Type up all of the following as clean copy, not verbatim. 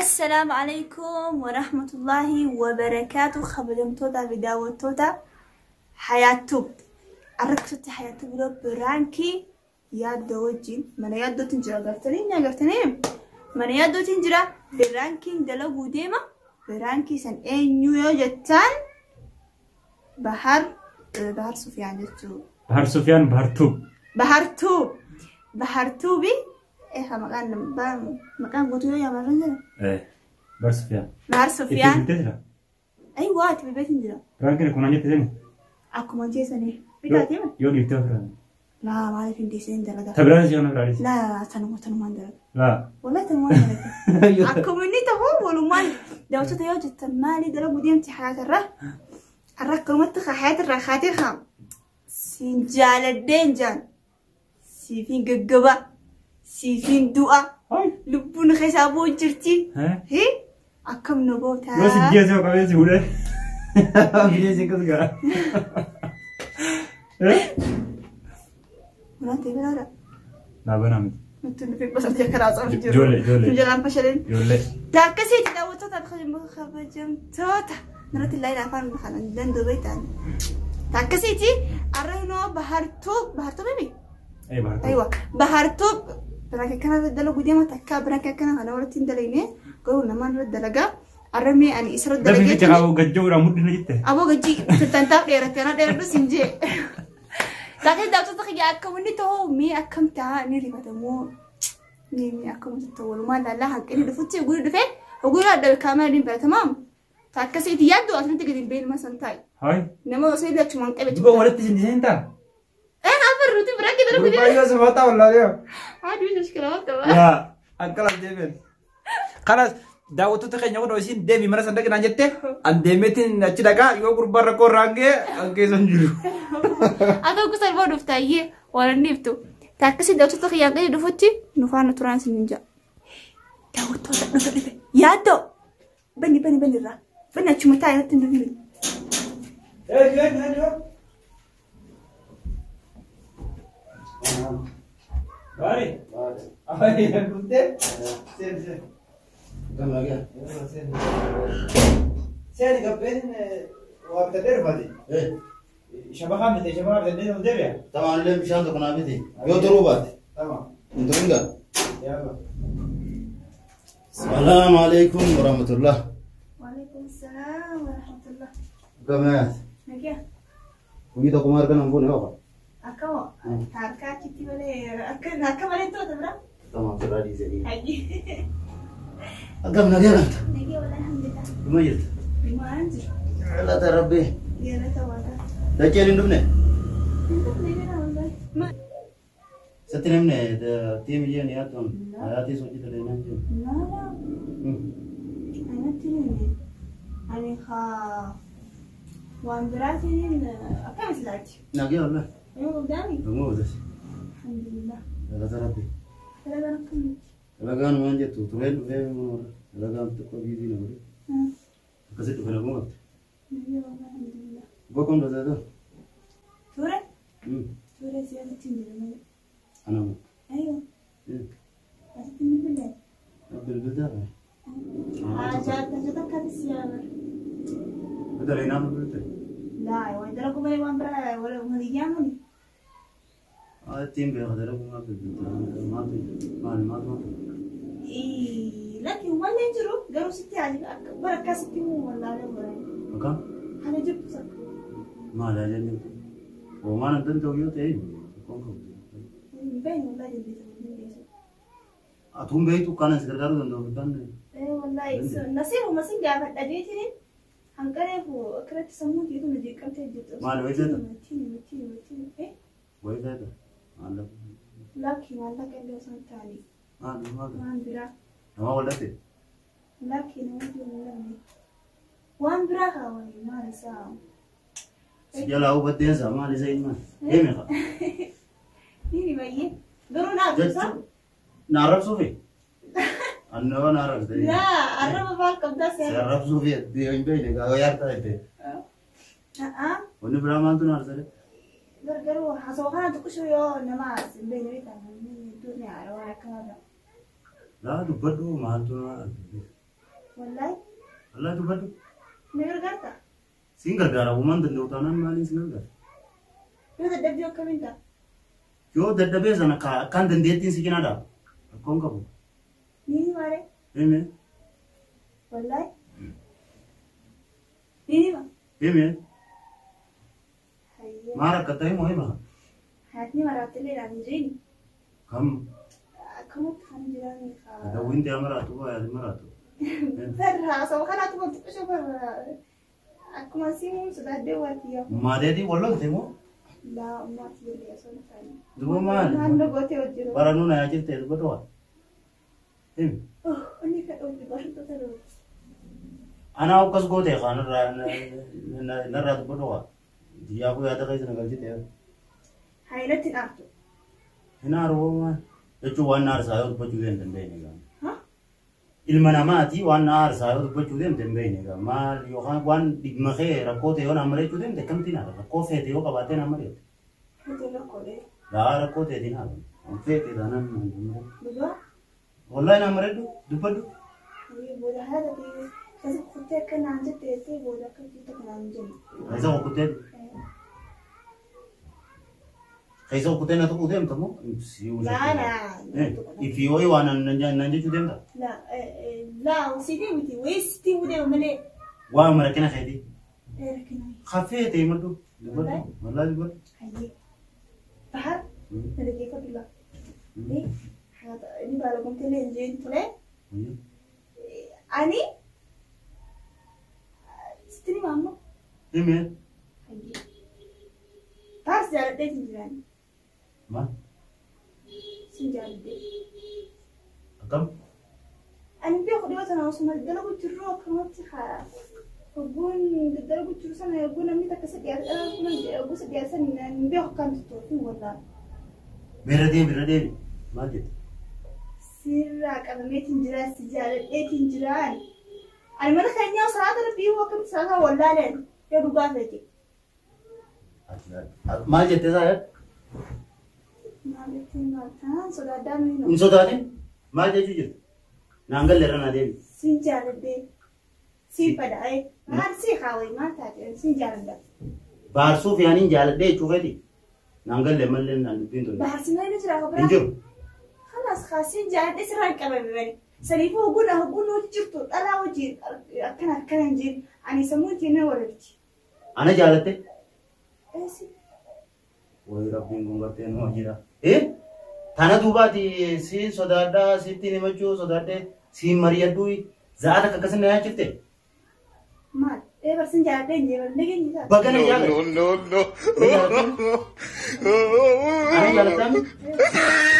السلام عليكم ورحمة الله وبركاته. خبرهم توتا فيديو توتا حياتوب عرفت حياتوب لو برانكي يادو وجين من يادو تنجرا قرتني من يادو تنجرا برانكي دلو بوديما برانكي سن نيو يوجتان بحر سفيان جتو بحر سفيان بحر توبي إيه مكان قطوية يا مرنجنا. إيه بحر سفيان. إيه أي وقت ببيت نجرا. رانكين يكون عندي تزني. أكو ما جيسني. بتاعتي ما. يوم يتفرج. لا ما أعرف إن ديسين درجة. تبرز يوم نبرز. لا تنو ما درجة. لا. والله تنو ما درجة. أكو مني تهون ولو مال. لو تتيوج التمالي درجة بديم حياة الرا كلمة حياة الرا خاطر خام. سنجال الدنجان. سيفين ججبا. سيفين دعاء لبون خشابو جرتي هي أكم نبوتها بس جيزة وكذا سهولة جيزة كذا ولا تبي لا بنام متن في بس أرجع كراسة جولة جولان فشلين جولة تاكسي تداو توتا تخرج مخبجم توتا نرت الليل عفان بخنا دن دبيتان تاكسي تي أرهنو بحرتوب بيبي أيوة بحرتوب بركة كنا ردلو قديمة تكا بركة كنا أنا ولتين دليني قولنا ما ردلقا أرمي أنا إسرة دلقا ده في أبو جدّو رامود نجته أبو جدّي تتنتاب ديرتنا ديرتو سنجي لكن داو تتخيل أكمل نتوه مي أكم تا نيري بدمو مي أكم تتوه ما لا لا هك إني دفتي أقول دفع أقول هذا الكاميرا دين تمام تاكسي تيادو أصلا تقدر بين ما سنتاي هاي نما وصل لك شو مانك تبغى ولد تسندي أنت روتي بركة ده بدي بايو سمعتها ولا لا عادي مش مشكلة لا أنكل ديفن خلاص داوتو تخيل نقول ويسين ديمي مرة سندك نانجته أن ديمتين أشيدكا يوكر برا كورانجة أنكي سنجلو أتو كسر بودو فتاية ولا نيفتو تاكسي داوتو تخيل يانجي دفتي نفانا ترانس نينجا داوتو نفانا يادو بني را بني أشومتاي نتندبيني Bari, apa yang kunte? Sen. Kamu lagi? Sen kapan waktu terbadi? Shabakam itu shabakam itu udah ya? Tamam, lem şan da kanabi di. Yo durubat. Tamam. Untuk enggak? Ya Allah. Assalamualaikum warahmatullah. Waalaikumsalam warahmatullah. Kamu? Nakia? Begitu kemarin kan ampun ya apa? Akau, harga kita boleh tu tak berapa? Tamam, teradi jadi. Lagi. Agam lagi kan? Lagi alhamdulillah. Lumayan. Lumayan je. Allah terabbi. Ya lah tawada. Dah cari dulu nih. Itu lagi nak ambil. Setelah ni, tim dia ni atau ayat itu kita lepas ni. Nala. Anak tu ni. Anak wan berarti ni apa yang selagi? Lagi Allah. Yang قدامي. Tunggu dah. Alhamdulillah. Allah terabbi. Kalau nak kami. Allah kan manja tu, tulen tu mana? Allah kan tu kau bizi nak. Kasih tu kena buat. Ya alhamdulillah. Gua kon dah tu. Tura? Tura siapa tinggi mana? Anak. Ayo. Asal tinggi bila? Betul. Jatuh kat siapa? Betul ini nama betul. لا وإذا لكم أي وامبرا ولا مليانوني تيم بياخذ لكم ما إيه لكن ولا يجرو قالوا ستي عجب بركة ستي مو ولا لا ولا مكان أنا جبت صك ما لا جنب وما ندن توجيه تاني بين والله جديد أتوم بيتو كان سكرتارو دندو بدن إيه والله نصيب وما سنجا فدأجيتني هنكره وأكرت سموه كده نجيك أنت جبت ما له وجهه متين إيه وجهه عندك لكن والله كان بيوصل تاني ما عندنا ما قلت لكن وان براها وين ما رسام سجل أو بدين زمان زين ما إيه مخا نيني بيجي قالوا نعرف صح نعرف صوفي أنا نعرف ده لا أنا ما بالكم ده نعرف صوفي دي يوم بيجي قالوا يا رتايته ونبرا ما أنتوا نعرف ده قالوا حسوقنا تكشوا يو نماز بين بيتنا الدنيا على ولا كذا لا تبدو ما أنتوا Wallahi. Wallahi dubbadhu. Na gargaarta. Siin gargaara uumaan danda'u taanaan maaliin siin gargaara? Yoo dadhabbii akkamiin ta'a? Yoo dadhabee sana akkaan dandeettiin si cinaa dhaaba. Rakkoon qabu. Ni maare? Hime. Wallahi. Ni ma? Hime. Hayya. Maal akka ta'e moo hima? Haatni maraattilee dhaan jireenya. Kam? Akkamatti kan jiraanni kaa. Dawwiin ta'e maraatu waa yaadi maraatu. Farraa sababa kanaatu wanti qishu farraa. Akkuma simuun sodaaddee waati yaa. Maadeetii wallolte moo? Laa ummati illee osoo hin taane. Duba maali? Naannoo gootee hojjetu. Baranuu na yaa jirtee dubbata waa. Hime. Inni kan hojii barattoota looti. Anaa akkas gootee narraa dubbata waa. Diyaafuu yaada keessa na galchite. Haayilatti dhaabtu. Hin haaroo maal? Jechuun waan na aarsaa yoo dubbachuu hin dandeenye gaama. Ilma namaati waan na aarsaa yoo dubbachuu hin dandeenye gaama. Maal yookaan waan dhimma kee rakkoo ta'e yoo na mareechuu dandeenye kamtiin haala rakkoo feete yoo qabaatee na mareetu. Feetee rakkoodhe. Laa rakkoo ta'eetiin haala. Feete taanaan na mareetu. Dhugaa. Wallahi na mareetu dubbadhu. Booda haala ta'e keessa kuttee akka naan jettee booda akka jiitu kan naan jennu. Keessa kuttee. Keessa kuttee na tuquu deemta moo? Ifi yoo waan nan jechuu deemta? Laa sitii miti wayii sitii mudee malee. Waa marakina keetii. Rakkina. Kafee ta'e maddu. Dubbadhu. Wallahi dubbadhu. Hayyee. Bahar. Na dhaggeeffatu laa. Inni baala gomtee leenjeen ture. Ani. Sitti ni maamma. Hime. Hayyee. Taas jaaladhee hin jiraanne. Maal? Sin jaaladhee. Akkam? Ani beeku dhiyoo sana osuma dalagu jirru akkamatti haa. Hogguun dalagu jiru sana hogguu namni takka hogguu sadii san hin beeku akkamti tootiin wallaahi. Bira deebi. Maal jette? Sirraa qabameetiin jiraan si jaaladheetiin jiraan. Ani mana keenyaa salaata rabbii akkamti salaata wallaaleen yoo dhugaa feete. Maal jettee saa yaad? Maalittiin maataan sodaaddaa miinoo. Hin sodaatin? Maal jechuu jirtu? Naan galle irra naa deebi. Sin jaaladhee. Si fadhaa'ee. Maal si kaawwee maal taate sin jaaladha. Baarsuuf yaaniin jaaladhee jechuu feeti? Naan galle mallee naan dubbiin tole. Baarsinaa inni jira Hin jiru. Kanas kaasiin jaaladhee sirraan qabame bani. Saniifuu hogguun hojii jirtu dhalaa hojii akkana hin jiru. Ani sammuu ittiin walirti. Ana jaalatte? Eessi. Wayi rabbiin kun gartee nu hojiidha. Tana duubaati si sodaadhaa sitti himachuu sodaadhee si mari'adhuu zaata akkasii na yaachifte. Maal? Barsiin jaaladhee hin jeeban nageenyi isaa. Bakka na jaalatte. No. Ana jaalattaami?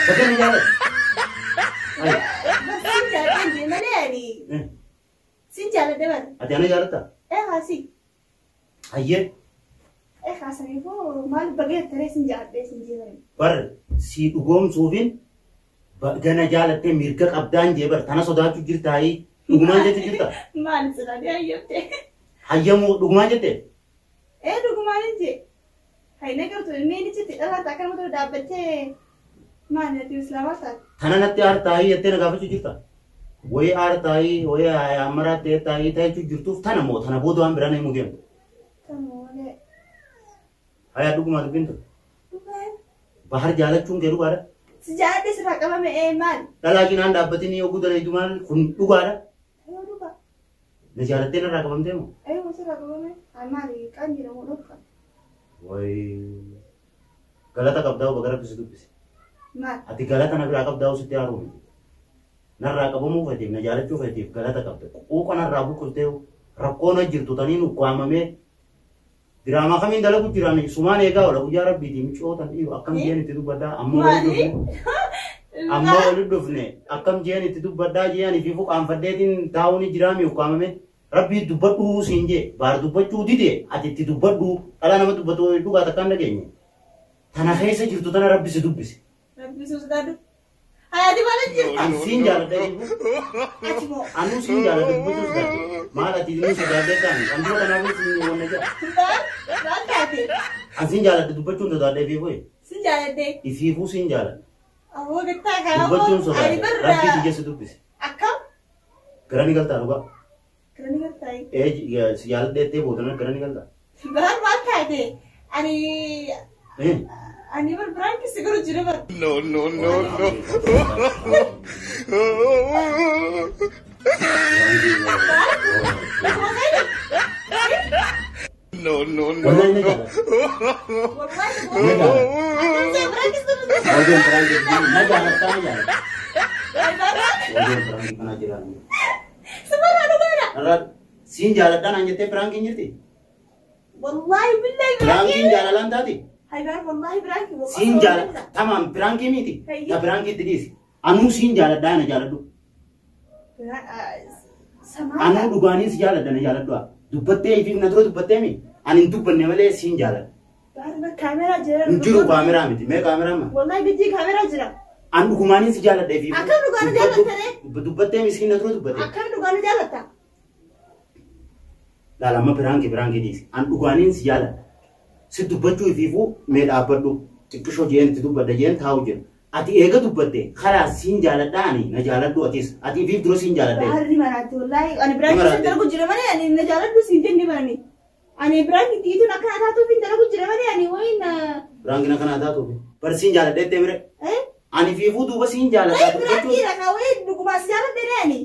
Bakka na jaalatte. Barsiin jaaladhee hin jeeban ani. Sin jaaladhee bari. Ati ana jaalatta? Haasi. Hayyee. Haasaniifuu maal bagee taree sin jaaladhee sin jeeban. Bar si dhugoomsuufin gana jaalattee mirga qabdaan jee bar tana sodaachuu jirtaayii dhugumaan jette jirta. Maal sodaadhee hayyamte. Hayyamuu dhugumaan jette? Dhugumaan hin jee. Hayyina gartuu inni jetti dhalaata akka nama tolu dhaabbattee maal natti islaamaa taate. Tana natti aartaayii jettee na gaafachuu jirta. Wayii aartaayii wayii ammaraatti taayii taa'echuu jirtuuf tana moo tana booda waan biraan himuu deemtu. Tamoole. Hayaa dhugumaa dubbintu. Dhugaan. Bahar jaalachuun kee dhugaadha. Si jaaladhee sirraa qabame maal? Dhalaa cinaan dhaabbatiin yoo guddaleetu maal kun dhugaadha. Yoo dhugaa. Na jaalattee narraa qabamtee moo? Sirraa qabame maali qaan jedhamu dhokka. Wayii galata qabdaa bagara bisi dubbise. Maal? Ati galata na biraa qabdaa sitti haaruu. Narraa qabamuu feetiif na jaalachuu feetiif galata qabda. Quuqa narraa buqqultee rakkoon hojjirtu taniin ukkaamamee diraamaa kamiin dalagu jiraan sumaan eegaa oola guyyaa rabbiitii micootan dhiiru akkam jeen itti dubbaddaa amma wali dhufne akkam jeen itti dubbaddaa jeeni fi fuqaanfaddeetiin taa'uun jiraami ukkaamame rabbii dubbadhuu siin jee baar dubbachuu dide ati itti dubbadhuu dhala nama dubbatu dhugaa takkaan dhageenye tana keessa jirtu tana rabbi si dubbise. Rabbi si sodaadhu. Hayaati maal jirtu? An siin jaaladha jiru. Anu siin jaaladha dubbachuu sodaadhe. Maal ati inni sodaadhee taane kan dura kanaafuu siin wanna jaa. Maal taate? An siin jaaladha dubbachuun sodaadhee fi boye. Siin jaaladhee? Ifiifuu siin jaaladha. Awwoo gattaa kaa'amoo. Dubbachuun sodaadhe. Rabbi si jesse dubbise. Akkam? Gara ni galtaa dhugaa. jaaladheettee boodana gara ni galta. Bahar maal taate? Ani biraan keessa garuu jira bara. No. Siin jaaladhaan an jettee piraankiin jirti. Wallahi billahi Piraankiin jaalalaan taati. Haybar wallahi piraanki. Siin jaaladha. Tamam pirankii miti. Ta pirankii itti dhiisi. Anuu siin jaaladhaa na jaaladhu. Anuu dhugaanii si jaaladha na jaaladhu. Dubbattee ifiif na dura dubbattee mi? Ani hin dubbanne malee siin jaaladha. Bahar kaameraa jira. Hin jiru kaameraa miti. Mee kaameraa ma? Wallahi bijii kaameraa jira. An dhugumaanii si jaaladha ifiif. Akkam dhugaanii jaalattane? Dubbattee mi siin na dura dubbattee. Akkam dhugaanii jaalatta? Laalama pirankii dhiisi. An dhugaaniin si jaaladha. Si dubbachuu ifiifuu mee dhaabbadhu. Xiqqishoo jeen itti dubbadda jeen taa'u jira. Ati eega dubbatte khalaas siin jaaladhaani na jaaladhu atis. Ati ifiif dura siin jaaladha. Baharri maraatti wallahi ani biraan keessa dalagu jira malee ani na jaaladhu siin jenni barani. Ani biraan tiituun akkana taatuuf hin dalagu jira malee ani wayin Biraan akkana taatuuf bar siin jaaladha ettee bire. Ani ifiifuu duuba siin jaaladha. Biraan kiira ka wayin dhuguma si jaaladha ani.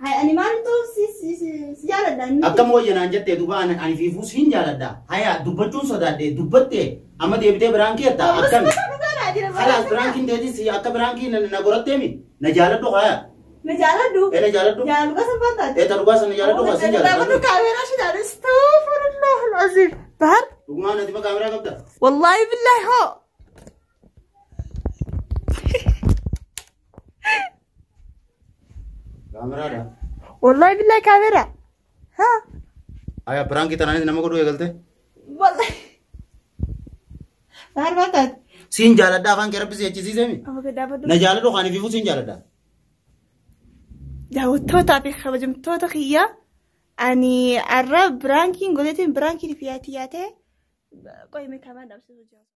Hai ani maal to si jaaladha. Akkam wayyanaan jettee duuba ani ifiifuu siin jaaladha. Haya dubbachuun sodaadhee dubbattee amma deebitee biraan kee ta'a akkam. Khalaas piraankiin deetis akka piraankiin na gorattee mi na jaaladhu haya. Na jaaladhu. Na jaaladhu. Jaaladhu kasan faata. Ta dhugaasa na jaaladhu kasan jaaladhu. Jaaladhu kaameraa shi jaaladhu. Astaghfirullah alazim. Bahar. Dhugumaan ati ma kaameraa qabda. Wallahi billahi ho. Kaameraa da. Wallahi billahi kaameraa. Ha. Haya pirankii tanaanis nama godhuu eegalte. Wallahi. Bahar faata. Siin jaaladha afaan kee rabbisi jechisiisee mi? Na jaaladhu kan ifiifuu siin jaaladha. Daawwattootaa fi kabajamtoota kiyyaa ani arra biraankiin godheetiin biraankiin fi yaatee qoyime kamaa dhabsiisuu jira.